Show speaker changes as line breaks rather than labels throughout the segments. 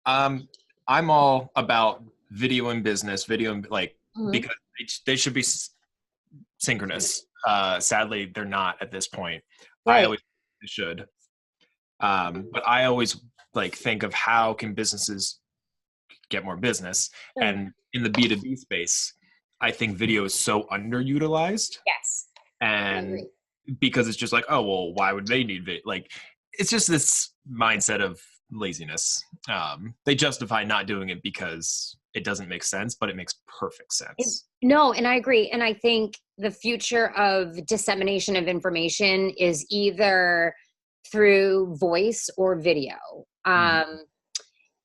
Um, I'm all about video and business,
Mhm.
because they should be synchronous. Sadly, they're not at this point. I
Right.
always they should. But I always think of how can businesses get more business.
Sure.
And in the B2B space, I think video is so underutilized.
Yes. I
And
agree.
because it's just like, oh, well, why would they need video? It's just this mindset of laziness. They justify not doing it because it doesn't make sense, but it makes perfect sense.
No, and I agree. And I think the future of dissemination of information is either through voice or video.
Mhm.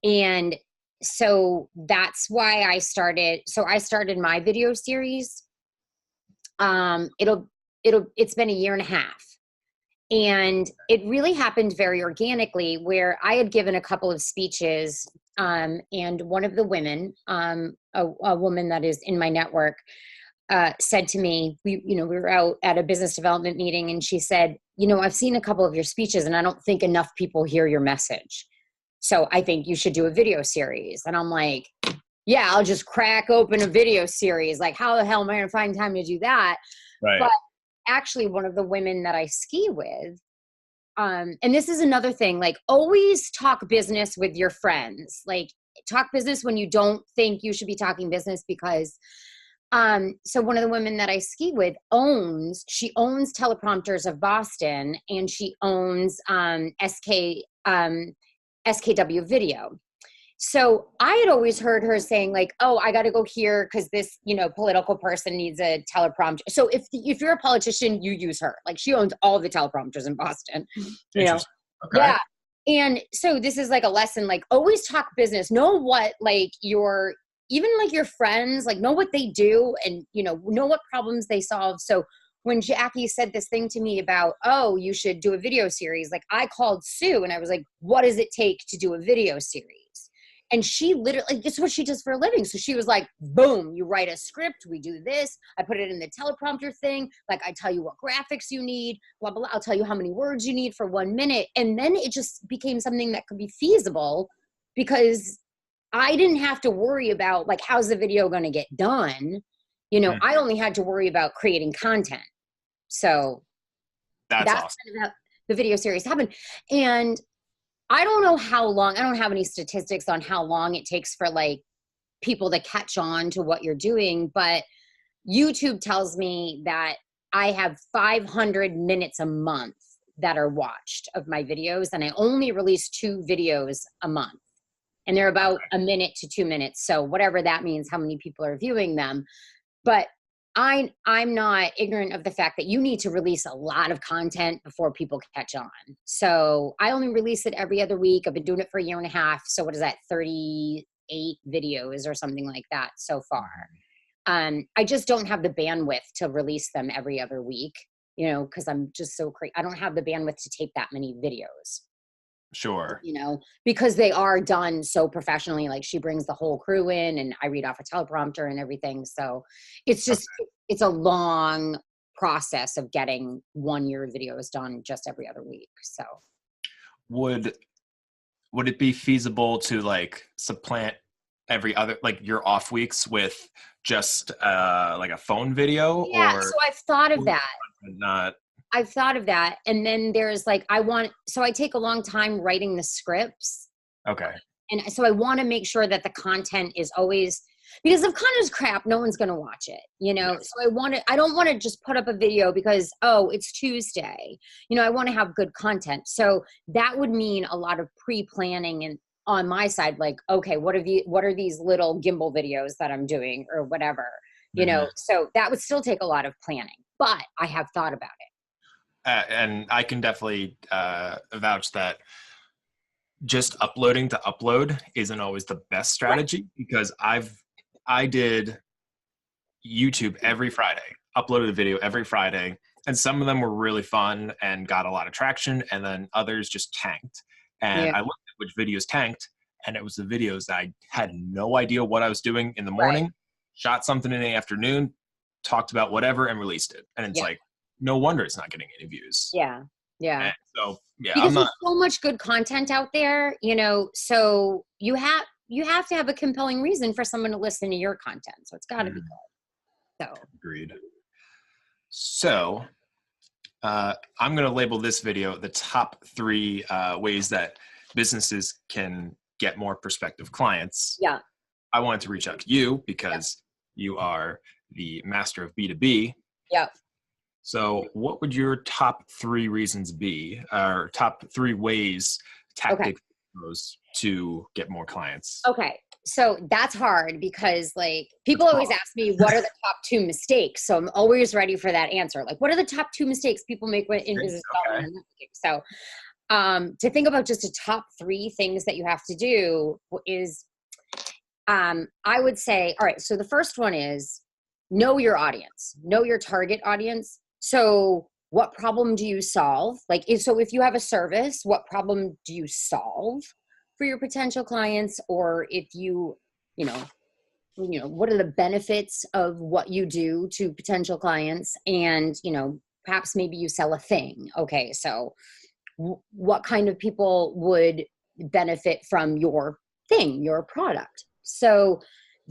And so that's why I started my video series. It's been a year and a half. And it really happened very organically where I had given a couple of speeches, and one of the women, a woman that is in my network, said to me, we were out at a business development meeting, and she said, I've seen a couple of your speeches and I don't think enough people hear your message. So I think you should do a video series. And I'm like, yeah, I'll just crack open a video series. Like, how the hell am I going to find time to do that?
Right.
But actually, one of the women that I ski with, and this is another thing, like always talk business with your friends. Like talk business when you don't think you should be talking business because so one of the women that I ski with she owns Teleprompters of Boston, and she owns SKW Video. So I had always heard her saying like, oh, I got to go here because this, political person needs a teleprompter. So if you're a politician, you use her. Like she owns all the teleprompters in Boston, you know?
Interesting. Okay.
Yeah. And so this is like a lesson, like always talk business, know what, like even like your friends, like know what they do and, know what problems they solve. So when Jackie said this thing to me about, oh, you should do a video series, like I called Sue and I was like, what does it take to do a video series? And she literally, it's what she does for a living. So she was like, boom, you write a script, we do this. I put it in the teleprompter thing. Like I tell you what graphics you need, blah, blah, blah. I'll tell you how many words you need for 1 minute. And then it just became something that could be feasible because I didn't have to worry about like, how's the video going to get done?
Mhm.
I only had to worry about creating content. So
That's
that's
awesome.
kind of how the video series happened. And I don't know how long, I don't have any statistics on how long it takes for like people to catch on to what you're doing, but YouTube tells me that I have 500 minutes a month that are watched of my videos, and I only release 2 videos a month. And they're about a minute to 2 minutes. So whatever that means, how many people are viewing them. But I'm not ignorant of the fact that you need to release a lot of content before people catch on. So I only release it every other week. I've been doing it for a year and a half. So what is that? 38 videos or something like that so far. I just don't have the bandwidth to release them every other week, because I'm just so crazy. I don't have the bandwidth to tape that many videos.
Sure.
Because they are done so professionally. Like she brings the whole crew in and I read off a teleprompter and everything. So it's
Okay.
just, it's a long process of getting 1 year of videos done just every other week. So
Would it be feasible to supplant every other your off weeks with just like a phone video
yeah,
or
so I've thought of that.
not?
I've thought of that. And then there's like, so I take a long time writing the scripts.
Okay.
And so I want to make sure that the content is always, because if content is crap, no one's going to watch it,
Yes.
So I don't want to just put up a video because, oh, it's Tuesday. I want to have good content. So that would mean a lot of pre-planning and on my side, like, okay, what are these little gimbal videos that I'm doing or whatever,
Mhm.
so that would still take a lot of planning, but I have thought about it.
And I can definitely vouch that just uploading to upload isn't always the best
Right.
strategy because I did YouTube every Friday, uploaded a video every Friday, and some of them were really fun and got a lot of traction, and then others just tanked. And
Yeah.
I looked at which videos tanked, and it was the videos that I had no idea what I was doing in the
Right.
morning, shot something in the afternoon, talked about whatever, and released it. And it's
Yeah.
like, no wonder it's not getting any views.
Yeah. Yeah.
And so, yeah, I'm
Because
not.
there's so much good content out there, so you have to have a compelling reason for someone to listen to your content. So it's got to be
Mhm,
good. So
agreed. So, I'm going to label this video the top 3 ways that businesses can get more prospective clients.
yeah,
I wanted to reach out to you because you are the master of B2B.
yeah.
So, what would your top 3 reasons be, or top 3 ways,
Okay.
tactics to get more clients?
Okay. So that's hard because like people always ask me what are the top 2 mistakes. So I'm always ready for that answer. Like what are the top 2 mistakes people make in business
Okay.
development and networking? So to think about just a top 3 things that you have to do is I would say, all right, so the first one is know your audience, know your target audience. So what problem do you solve? Like, so if you have a service, what problem do you solve for your potential clients? Or if what are the benefits of what you do to potential clients? And, perhaps maybe you sell a thing. Okay, so what kind of people would benefit from your thing, your product? So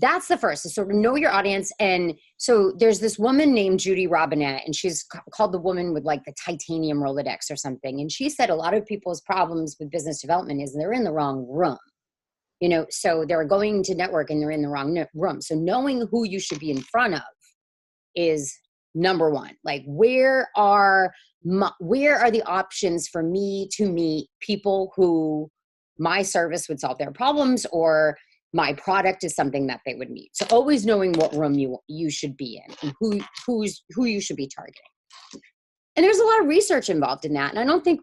that's the first, is sort of know your audience. And so there's this woman named Judy Robinette, and she's called the woman with like the titanium Rolodex or something. And she said a lot of people's problems with business development is they're in the wrong room. So they're going to network and they're in the wrong room. So knowing who you should be in front of is number one. Like where are the options for me to meet people who my service would solve their problems, or my product is something that they would need. So always knowing what room you should be in and who you should be targeting. And there's a lot of research involved in that. And one thing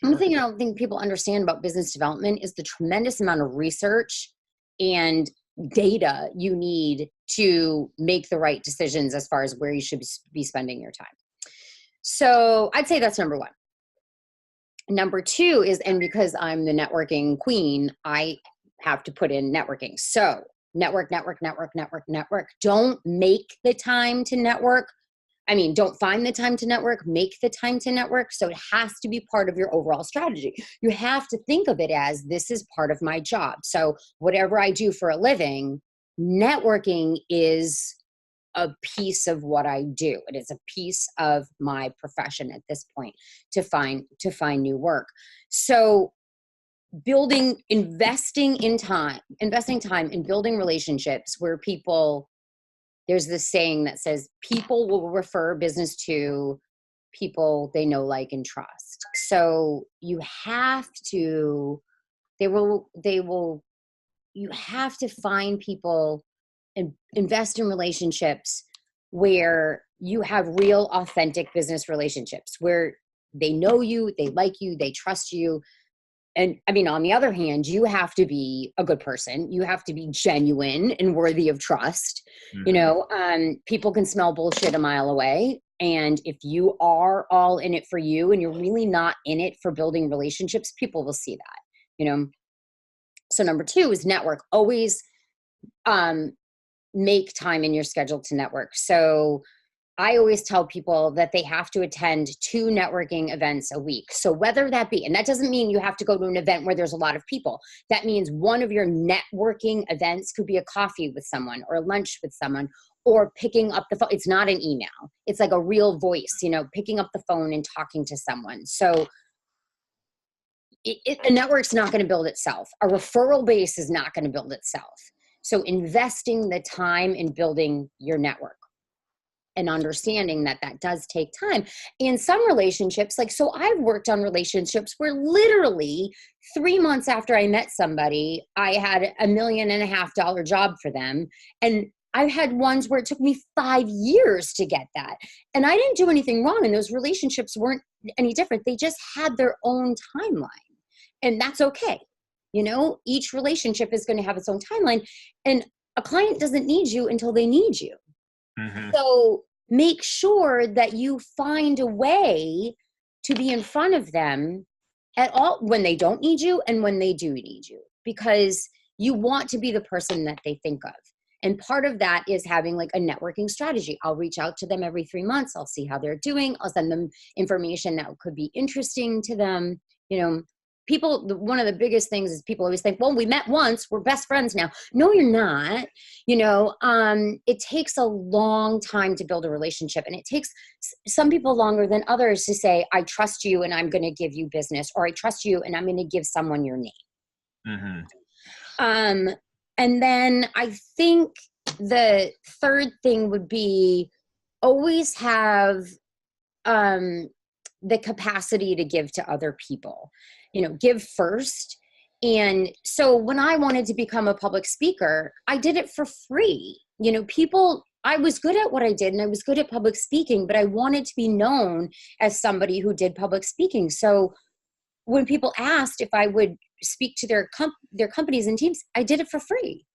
I don't think people understand about business development is the tremendous amount of research and data you need to make the right decisions as far as where you should be spending your time. So I'd say that's number one. Number 2 is, and because I'm the networking queen, I have to put in networking. So network. Don't make the time to network. Don't find the time to network, make the time to network. So it has to be part of your overall strategy. You have to think of it as this is part of my job. So whatever I do for a living, networking is a piece of what I do. It is a piece of my profession at this point to find new work. So investing time in building relationships where there's this saying that says people will refer business to people they know, like, and trust. So you have to find people and invest in relationships where you have real authentic business relationships where they know you, they like you, they trust you. And on the other hand, you have to be a good person. You have to be genuine and worthy of trust. People can smell bullshit a mile away. And if you are all in it for you and you're really not in it for building relationships, people will see that. So number 2 is network. Always make time in your schedule to network. So I always tell people that they have to attend 2 networking events a week. So whether that be, and that doesn't mean you have to go to an event where there's a lot of people. That means one of your networking events could be a coffee with someone or lunch with someone or picking up the phone. It's not an email. It's like a real voice, picking up the phone and talking to someone. So a network's not going to build itself. A referral base is not going to build itself. So investing the time in building your network and understanding that does take time. In some relationships, so I've worked on relationships where literally 3 months after I met somebody, I had $1.5 million job for them. And I've had ones where it took me 5 years to get that. And I didn't do anything wrong. And those relationships weren't any different. They just had their own timeline. And that's okay. Each relationship is going to have its own timeline. And a client doesn't need you until they need you.
Mm-hmm.
So make sure that you find a way to be in front of them at all when they don't need you and when they do need you, because you want to be the person that they think of. And part of that is having like a networking strategy. I'll reach out to them every 3 months. I'll see how they're doing. I'll send them information that could be interesting to them. You know, people, one of the biggest things is people always think, well, we met once, we're best friends now. No, you're not. You know, it takes a long time to build a relationship, and it takes some people longer than others to say, I trust you and I'm going to give you business, or I trust you and I'm going to give someone your name. Mm-hmm. And then I think the third thing would be always have the capacity to give to other people, you know, give first. And so when I wanted to become a public speaker, I did it for free. You know, I was good at what I did and I was good at public speaking, but I wanted to be known as somebody who did public speaking. So when people asked if I would speak to their companies and teams, I did it for free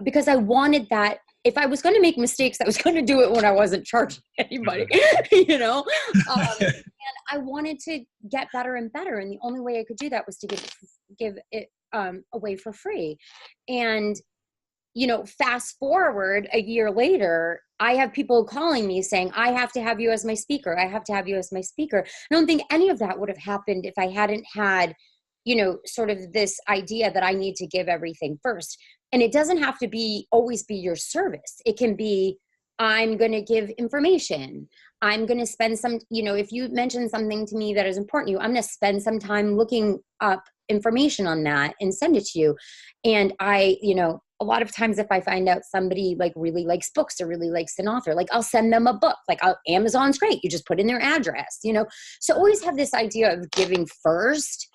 because I wanted that. If I was going to make mistakes, I was going to do it when I wasn't charging anybody, you know? And I wanted to get better and better. And the only way I could do that was to give it away for free. And, you know, fast forward a year later, I have people calling me saying, I have to have you as my speaker. I have to have you as my speaker. I don't think any of that would have happened if I hadn't had, you know, sort of this idea that I need to give everything first. And it doesn't have to always be your service. It can be, I'm going to give information. I'm going to spend some, you know, if you mention something to me that is important to you, I'm going to spend some time looking up information on that and send it to you. And you know, a lot of times if I find out somebody like really likes books or really likes an author, like I'll send them a book. Like Amazon's great. You just put in their address, you know. So always have this idea of giving first.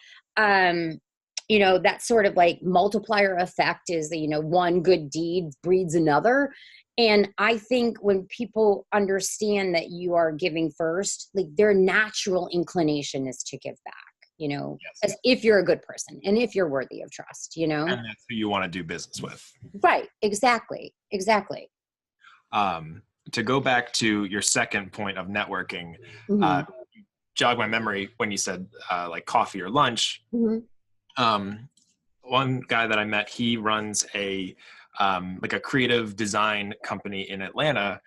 You know, that sort of like multiplier effect is, you know, one good deed breeds another. And I think when people understand that you are giving first, like their natural inclination is to give back, you know, as if you're a good person and if you're worthy of trust, you know.
And that's who you want to do business with.
Right. Exactly.
To go back to your second point of networking, jog my memory when you said like coffee or lunch. One guy that I met, he runs a creative design company in Atlanta,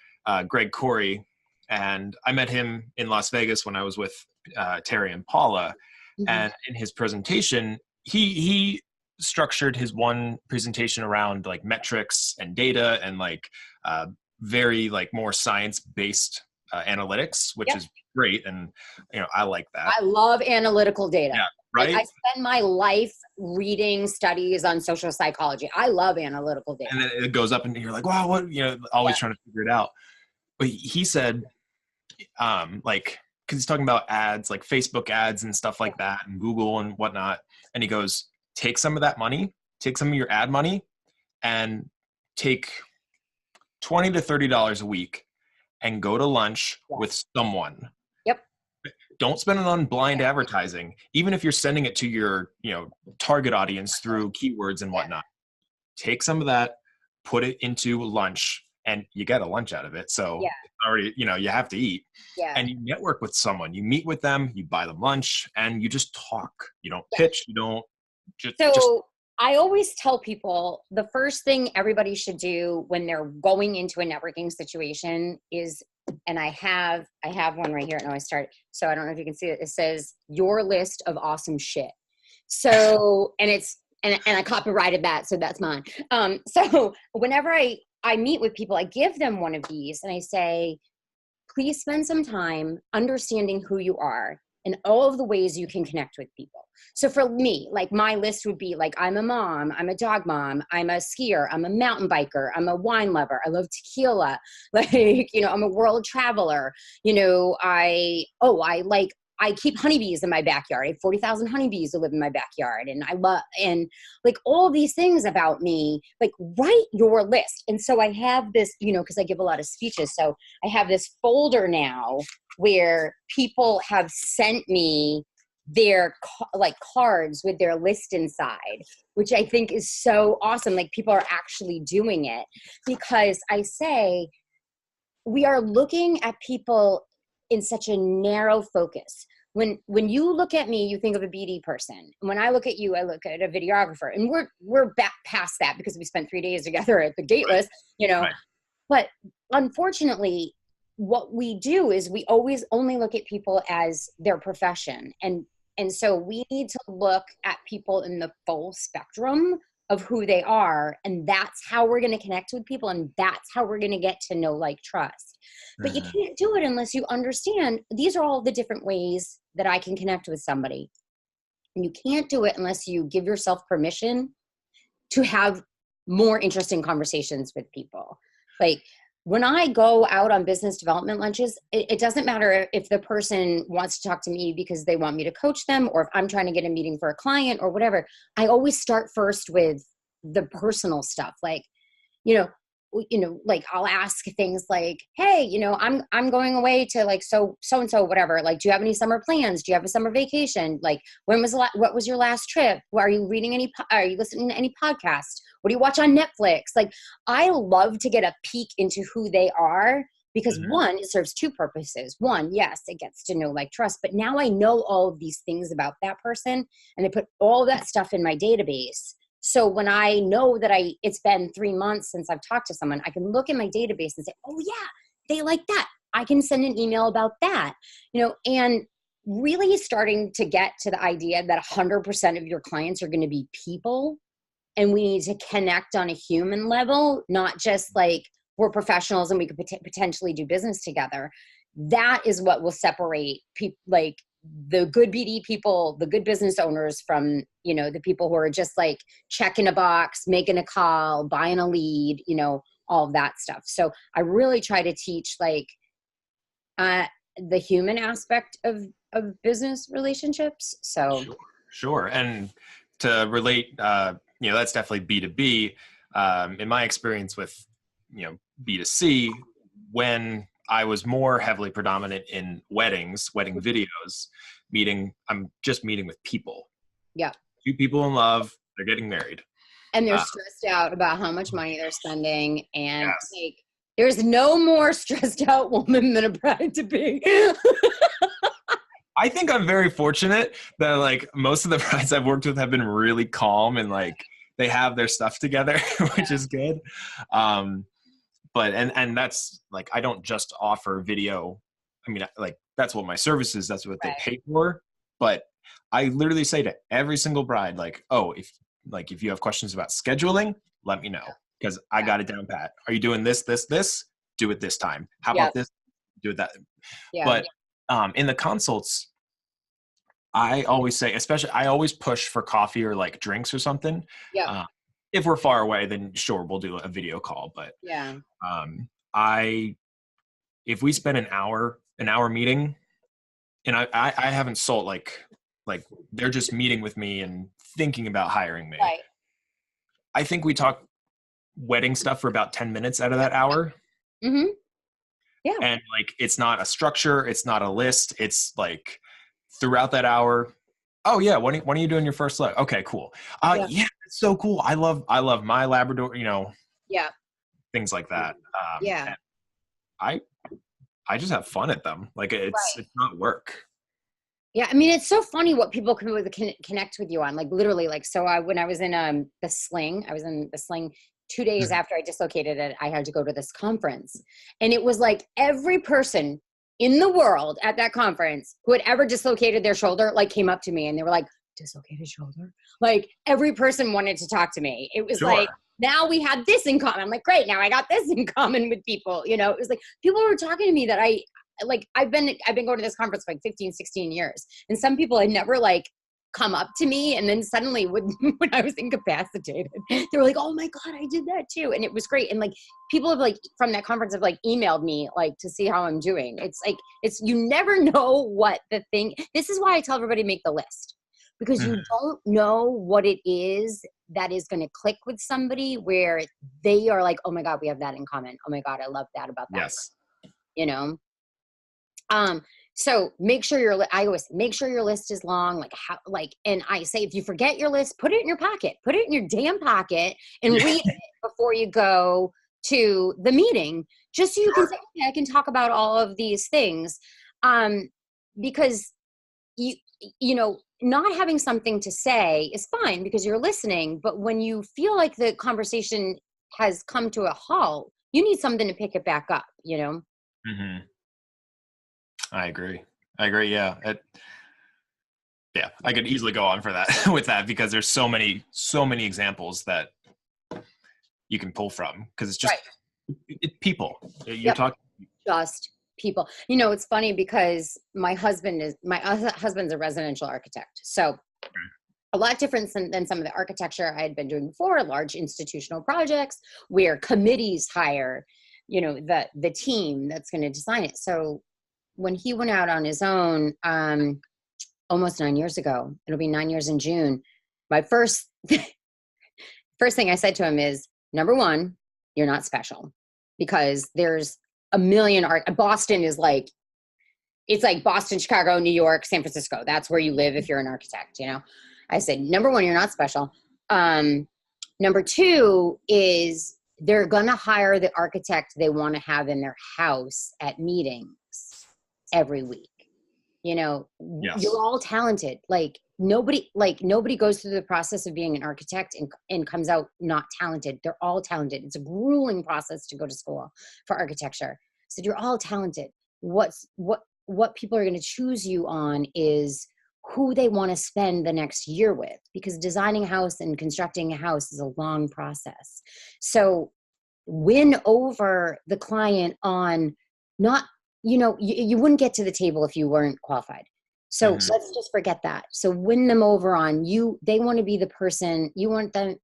Greg Corey, and I met him in Las Vegas when I was with Terry and Paula. And in his presentation, he structured his one presentation around like metrics and data and like very like more science-based analytics, which is great. And, you know, I like that.
I love analytical data.
Yeah, right.
Like, I spend my life reading studies on social psychology. I love analytical data.
And then it goes up and you're like, wow, what, you know, always trying to figure it out. But he said, like, because he's talking about ads, like Facebook ads and stuff like that, and Google and whatnot. And he goes, take some of that money, take some of your ad money, and take $20 to $30 a week and go to lunch with someone.
Yep.
Don't spend it on blind advertising, even if you're sending it to your, you know, target audience through keywords and whatnot. Take some of that, put it into lunch, and you get a lunch out of it. So already, you know, you have to eat. And you network with someone. You meet with them, you buy them lunch, and you just talk. You don't pitch. You don't just.
I always tell people the first thing everybody should do when they're going into a networking situation is, and I have one right here. No, I started. So I don't know if you can see it. It says your list of awesome shit. So, and it's, and I copyrighted that. So that's mine. So whenever I meet with people, I give them one of these and I say, please spend some time understanding who you are and all of the ways you can connect with people. So for me, like my list would be like, I'm a mom, I'm a dog mom, I'm a skier, I'm a mountain biker, I'm a wine lover, I love tequila, like, you know, I'm a world traveler, you know, I keep honeybees in my backyard. I have 40,000 honeybees who live in my backyard. And I love, and like all these things about me, like write your list. And so I have this, you know, cause I give a lot of speeches. So I have this folder now where people have sent me their like cards with their list inside, which I think is so awesome. Like people are actually doing it because I say we are looking at people in such a narrow focus. when you look at me, you think of a BD person. When I look at you, I look at a videographer, and we're back past that because we spent 3 days together at the Gateless, you know.
Right.
But unfortunately, what we do is we always only look at people as their profession. And so we need to look at people in the full spectrum of who they are. And that's how we're going to connect with people. And that's how we're going to get to know, like, trust. But you can't do it unless you understand these are all the different ways that I can connect with somebody. And you can't do it unless you give yourself permission to have more interesting conversations with people. Like, when I go out on business development lunches, it doesn't matter if the person wants to talk to me because they want me to coach them, or if I'm trying to get a meeting for a client or whatever. I always start first with the personal stuff. Like, like I'll ask things like, hey, I'm going away to like so-and-so, whatever. Like, do you have any summer plans? Do you have a summer vacation? Like, what was your last trip? Are you are you listening to any podcasts? What do you watch on Netflix? Like, I love to get a peek into who they are because one, it serves two purposes. One, yes, it gets to know, like, trust, but now I know all of these things about that person, and I put all that stuff in my database. So when I know that it's been 3 months since I've talked to someone, I can look in my database and say, oh yeah, they like that. I can send an email about that, and really starting to get to the idea that 100% of your clients are going to be people, and we need to connect on a human level, not just like we're professionals and we could potentially do business together. That is what will separate people, like the good BD people, the good business owners, from, the people who are just like checking a box, making a call, buying a lead, all of that stuff. So I really try to teach like the human aspect of business relationships. So
Sure. And to relate, that's definitely B2B. In my experience with, B2C, when I was more heavily predominant in wedding videos, I'm just meeting with people.
Yeah.
Two people in love, they're getting married.
And they're stressed out about how much money they're spending. And
yes.
like, there's no more stressed out woman than a bride to be.
I think I'm very fortunate that like most of the brides I've worked with have been really calm and like they have their stuff together, which is good. But and that's like, I don't just offer video. I mean, like that's what my service is. That's what they pay for. But I literally say to every single bride, like, oh, if you have questions about scheduling, let me know because I got it down pat. Are you doing this? Do it this time. How about this? Do it that. Yeah. But in the consults, I always say, especially, I always push for coffee or like drinks or something.
Yeah.
If we're far away, then sure, we'll do a video call. But if we spend an hour meeting, and I haven't sold like they're just meeting with me and thinking about hiring me.
Right.
I think we talk wedding stuff for about 10 minutes out of that hour.
Mm-hmm. Yeah.
And like, it's not a structure. It's not a list. It's like throughout that hour. Oh yeah. When are you doing your first leg? Okay, cool. Yeah, it's so cool. I love my Labrador,
yeah.
Things like that.
Yeah.
I just have fun at them. Like it's not work.
Yeah. I mean, it's so funny what people can connect with you on, like literally, like, so when I was in the Sling 2 days after I dislocated it, I had to go to this conference, and it was like every person in the world at that conference who had ever dislocated their shoulder, like came up to me and they were like, dislocated shoulder? Like every person wanted to talk to me. It was like, now we had this in common. I'm like, great. Now I got this in common with people, it was like people were talking to me that I've been going to this conference for like 15, 16 years. And some people had never like come up to me. And then suddenly when I was incapacitated, they were like, oh my God, I did that too. And it was great. And like people have like from that conference have like emailed me like to see how I'm doing. It's like, you never know what the thing, this is why I tell everybody make the list, because you don't know what it is that is going to click with somebody where they are like, oh my God, we have that in common. Oh my God, I love that about that.
Yes.
So I always make sure your list is long, and I say, if you forget your list, put it in your pocket, put it in your damn pocket and read it before you go to the meeting, just so you can say, okay, I can talk about all of these things. Because you know, not having something to say is fine because you're listening. But when you feel like the conversation has come to a halt, you need something to pick it back up, you know?
Mm-hmm. I agree. Yeah. Yeah. I could easily go on for that with that because there's so many examples that you can pull from because it's just people. You're talking.
Just people. You know, it's funny because my husband's a residential architect. So a lot different than some of the architecture I had been doing before, large institutional projects where committees hire, you know, the team that's going to design it. So when he went out on his own, almost 9 years ago, it'll be 9 years in June. My first thing I said to him is, number one, you're not special because there's a million Boston is like, it's like Boston, Chicago, New York, San Francisco. That's where you live if you're an architect, you know? I said, number one, you're not special. Number two is they're going to hire the architect they want to have in their house at meetings every week. You know, You're all talented. Like nobody goes through the process of being an architect and comes out not talented. They're all talented. It's a grueling process to go to school for architecture. So you're all talented. What people are going to choose you on is who they want to spend the next year with, because designing a house and constructing a house is a long process. So win over the client on not, you know, you wouldn't get to the table if you weren't qualified. So let's just forget that. So win them over on you. They want to be the person you want them,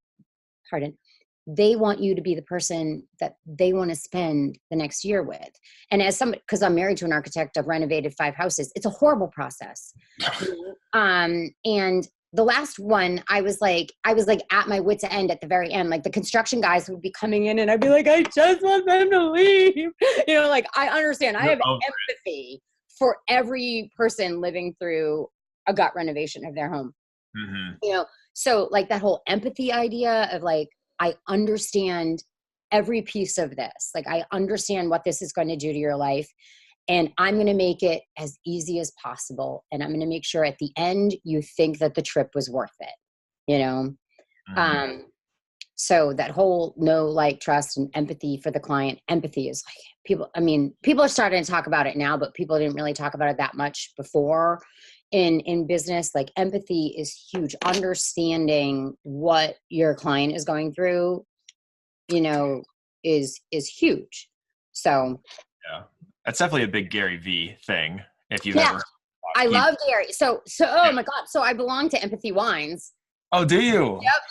they want you to be the person that they want to spend the next year with. And as because I'm married to an architect, I've renovated 5 houses. It's a horrible process. And the last one, I was like at my wit's end at the very end. Like the construction guys would be coming in and I'd be like, I just want them to leave. You know, like I understand. I have empathy for every person living through a gut renovation of their home. You know, so like that whole empathy idea of like, I understand every piece of this. Like I understand what this is going to do to your life. And I'm going to make it as easy as possible. And I'm going to make sure at the end you think that the trip was worth it, you know? So that whole know, like, trust, and empathy for the client. Empathy is like people are starting to talk about it now, but people didn't really talk about it that much before in business. Like empathy is huge. Understanding what your client is going through, you know, is huge. So
yeah. That's definitely a big Gary V thing. If you've ever,
I love Gary. So, oh my God. So I belong to Empathy Wines.
Oh, do you?
Yep.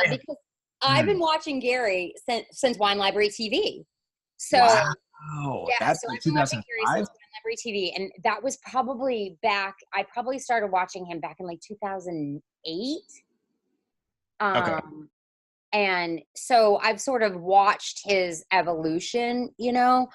Because I've been watching Gary since Wine Library TV. So,
that's
so
like
I've been watching
2005.
Gary since Wine Library TV, and that was probably back. I probably started watching him back in like 2008.
Okay.
And so I've sort of watched his evolution, you know.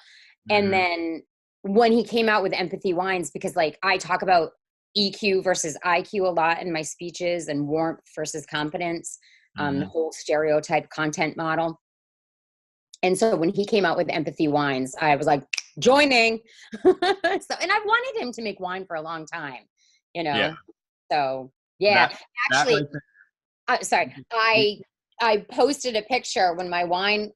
And then when he came out with Empathy Wines, because like I talk about EQ versus IQ a lot in my speeches, and warmth versus confidence, the whole stereotype content model. And so when he came out with Empathy Wines, I was like, joining. And I wanted him to make wine for a long time, you know?
Yeah.
So actually, sorry, I posted a picture when my wine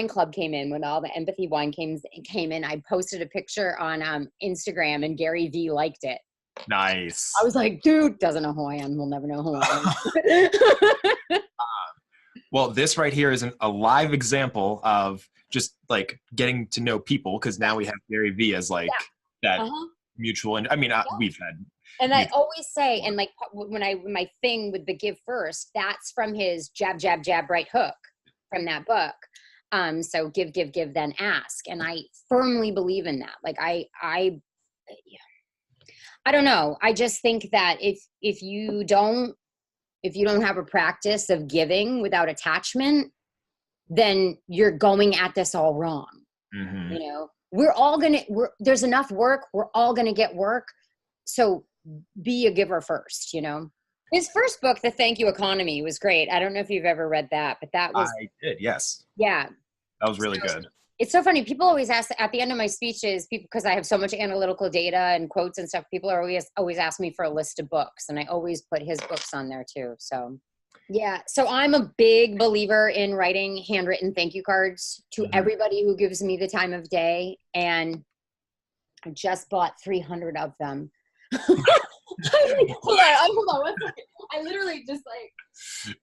club came in, when all the Empathy wine came in. I posted a picture on Instagram, and Gary V liked it.
Nice.
I was like, dude, doesn't know who I am. He'll never know who I am.
Well, this right here is a live example of just like getting to know people, because now we have Gary V as like that mutual. And I mean, we've had.
And I always say, and like my thing with the give first, that's from his jab, jab, jab, right hook from that book. So give, then ask. And I firmly believe in that. Like I don't know. I just think that if you don't have a practice of giving without attachment, then you're going at this all wrong. You know, there's enough work. We're all going to get work. So be a giver first, you know. His first book, The Thank You Economy, was great. I don't know if you've ever read that, but that was.
I did, yes.
Yeah.
That was really good.
It's so funny. People always ask at the end of my speeches, people, because I have so much analytical data and quotes and stuff, people are always ask me for a list of books, and I always put his books on there too. So yeah. So I'm a big believer in writing handwritten thank you cards to everybody who gives me the time of day. And I just bought 300 of them. Hold on 1 second. I literally just like,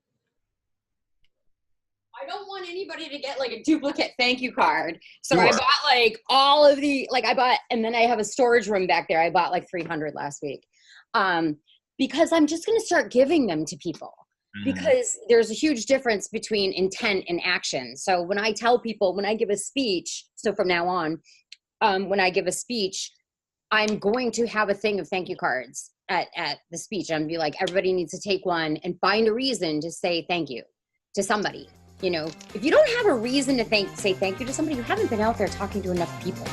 I don't want anybody to get like a duplicate thank you card. So I bought like all of the, like I bought, and then I have a storage room back there. I bought like 300 last week. Because I'm just going to start giving them to people, because there's a huge difference between intent and action. So when I tell people, when I give a speech, so from now on, when I give a speech, I'm going to have a thing of thank you cards at the speech. I'm gonna be like, everybody needs to take one and find a reason to say thank you to somebody. You know, if you don't have a reason to say thank you to somebody, you haven't been out there talking to enough people.